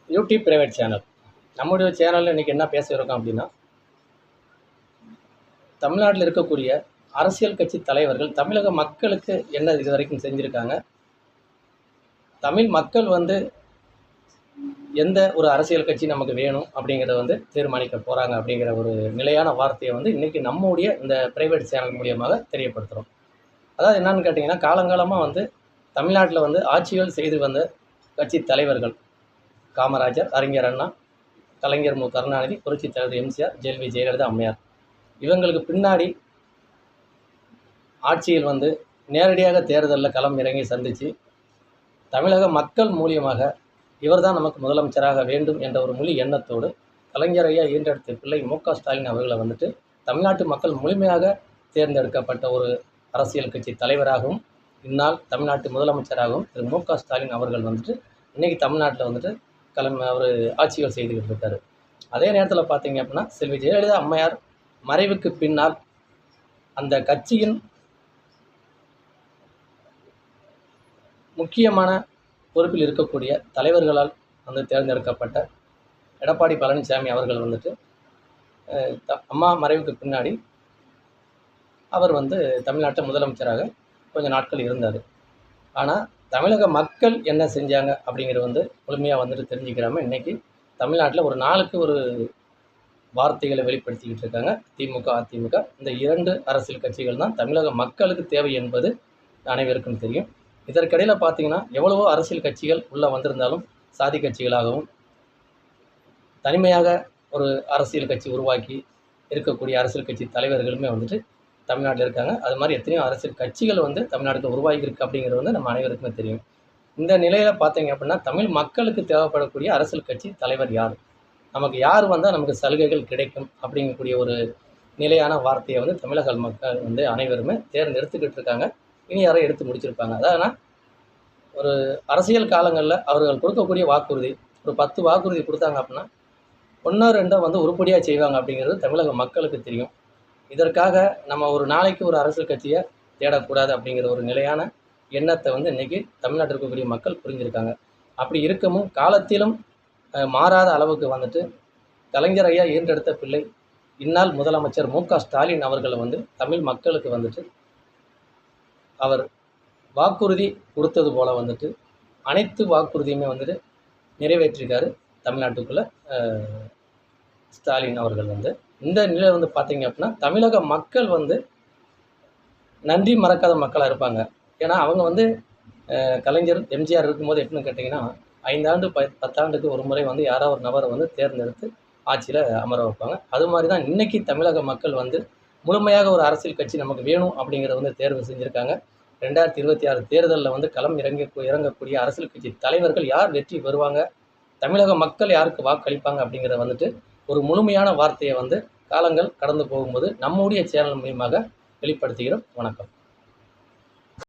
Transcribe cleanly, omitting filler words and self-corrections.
YouTube private channel. நம்முடைய சேனலில் இன்றைக்கி என்ன பேச இருக்கோம் அப்படின்னா, தமிழ்நாட்டில் இருக்கக்கூடிய அரசியல் கட்சி தலைவர்கள் தமிழக மக்களுக்கு என்ன இது வரைக்கும் செஞ்சுருக்காங்க, தமிழ் மக்கள் எந்த ஒரு அரசியல் கட்சி நமக்கு வேணும் அப்படிங்கிறத தீர்மானிக்க போகிறாங்க அப்படிங்கிற ஒரு நிலையான வார்த்தையை இன்றைக்கி நம்முடைய இந்த பிரைவேட் சேனல் மூலியமாக தெரியப்படுத்துகிறோம். அதாவது என்னன்னு கேட்டிங்கன்னா, காலங்காலமாக தமிழ்நாட்டில் ஆட்சிகள் செய்து வந்த கட்சி தலைவர்கள் காமராஜர், அறிஞர் அண்ணா, கலைஞர் மு கருணாநிதி, புரட்சித் தலைவர் எம்ஜிஆர், ஜெயலலிதா ஜெயலலிதா அம்மையார், இவங்களுக்கு பின்னாடி ஆட்சியில் நேரடியாக தேர்தலில் களம் இறங்கி சந்தித்து தமிழக மக்கள் மூலியமாக இவர்தான் நமக்கு முதலமைச்சராக வேண்டும் என்ற ஒரு முழு எண்ணத்தோடு கலைஞர் ஐயா ஈன்றெடுத்த பிள்ளை மு.க. ஸ்டாலின் அவர்களை தமிழ்நாட்டு மக்கள் முழுமையாக தேர்ந்தெடுக்கப்பட்ட ஒரு அரசியல் கட்சி தலைவராகவும் இந்நாள் தமிழ்நாட்டு முதலமைச்சராகவும் திரு மு.க. ஸ்டாலின் அவர்கள் இன்றைக்கி தமிழ்நாட்டில் அவர் ஆட்சிகள் செய்துக்கிட்டு இருக்காரு. அதே நேரத்தில் பார்த்தீங்க அப்படின்னா, செல்வி ஜெயலலிதா அம்மையார் மறைவுக்கு பின்னால் அந்த கட்சியின் முக்கியமான பொறுப்பில் இருக்கக்கூடிய தலைவர்களால் தேர்ந்தெடுக்கப்பட்ட எடப்பாடி பழனிசாமி அவர்கள் அம்மா மறைவுக்கு பின்னாடி அவர் தமிழ்நாட்டு முதலமைச்சராக கொஞ்சம் நாட்கள் இருந்தார். ஆனால் தமிழக மக்கள் என்ன செஞ்சாங்க அப்படிங்கிறது முழுமையாக தெரிஞ்சுக்கிறாமல் இன்றைக்கி தமிழ்நாட்டில் ஒரு நாளுக்கு ஒரு வார்த்தைகளை வெளிப்படுத்திக்கிட்டு இருக்காங்க திமுக, அதிமுக. இந்த இரண்டு அரசியல் கட்சிகள் தான் தமிழக மக்களுக்கு தேவை என்பது அனைவருக்கும் தெரியும். இதற்கிடையில் பார்த்தீங்கன்னா, எவ்வளவோ அரசியல் கட்சிகள் உள்ளே வந்திருந்தாலும் சாதி கட்சிகளாகவும் தனிமையாக ஒரு அரசியல் கட்சி உருவாக்கி இருக்கக்கூடிய அரசியல் கட்சி தலைவர்களுமே தமிழ்நாட்டில் இருக்காங்க. அது மாதிரி எத்தனையோ அரசியல் கட்சிகள் தமிழ்நாட்டில் உருவாகியிருக்கு அப்படிங்கிறது நம்ம அனைவருக்குமே தெரியும். இந்த நிலையில் பார்த்தீங்க அப்படின்னா, தமிழ் மக்களுக்கு தேவைப்படக்கூடிய அரசியல் கட்சி தலைவர் யார், நமக்கு யார் வந்தால் நமக்கு சலுகைகள் கிடைக்கும் அப்படிங்கக்கூடிய ஒரு நிலையான வார்த்தையை தமிழக மக்கள் அனைவருமே தேர்ந்தெடுத்துக்கிட்டு இருக்காங்க. இனி யாரை எடுத்து முடிச்சிருப்பாங்க. அதாவது ஒரு அரசியல் காலங்களில் அவர்கள் கொடுக்கக்கூடிய வாக்குறுதி ஒரு 10 வாக்குறுதி கொடுத்தாங்க அப்படின்னா 1 2 உருப்படியாக செய்வாங்க அப்படிங்கிறது தமிழக மக்களுக்கு தெரியும். இதற்காக நம்ம ஒரு நாளைக்கு ஒரு அரசியல் கட்சியை தேடக்கூடாது அப்படிங்கிற ஒரு நிலையான எண்ணத்தை இன்றைக்கி தமிழ்நாட்டில் இருக்கக்கூடிய மக்கள் புரிஞ்சிருக்காங்க. அப்படி இருக்கவும் காலத்திலும் மாறாத அளவுக்கு கலைஞர் ஐயா ஈன்றெடுத்த பிள்ளை இந்நாள் முதலமைச்சர் மு.க. ஸ்டாலின் அவர்கள் தமிழ் மக்களுக்கு அவர் வாக்குறுதி கொடுத்தது போல் அனைத்து வாக்குறுதியுமே நிறைவேற்றிருக்காரு தமிழ்நாட்டுக்குள்ளே ஸ்டாலின் அவர்கள். இந்த நிலை பார்த்தீங்க அப்படின்னா, தமிழக மக்கள் நன்றி மறக்காத மக்களாக இருப்பாங்க. ஏன்னா அவங்க கலைஞர் எம்ஜிஆர் இருக்கும்போது எப்படின்னு கேட்டிங்கன்னா, 5 ஆண்டு 10 ஆண்டுக்கு ஒரு முறை யாரோ ஒரு நபரை தேர்ந்தெடுத்து ஆட்சியில் அமர வைப்பாங்க. அது மாதிரி தான் இன்றைக்கி தமிழக மக்கள் முழுமையாக ஒரு அரசியல் கட்சி நமக்கு வேணும் அப்படிங்கிறத தேர்வு செஞ்சுருக்காங்க. 2026 தேர்தலில் களம் இறங்கக்கூடிய அரசியல் கட்சி தலைவர்கள் யார் வெற்றி பெறுவாங்க, தமிழக மக்கள் யாருக்கு வாக்களிப்பாங்க அப்படிங்கிறத ஒரு முழுமையான வார்த்தையை காலங்கள் கடந்து போகும்போது நம்முடைய சேனல் மூலியமாக வெளிப்படுத்துகிறோம். வணக்கம்.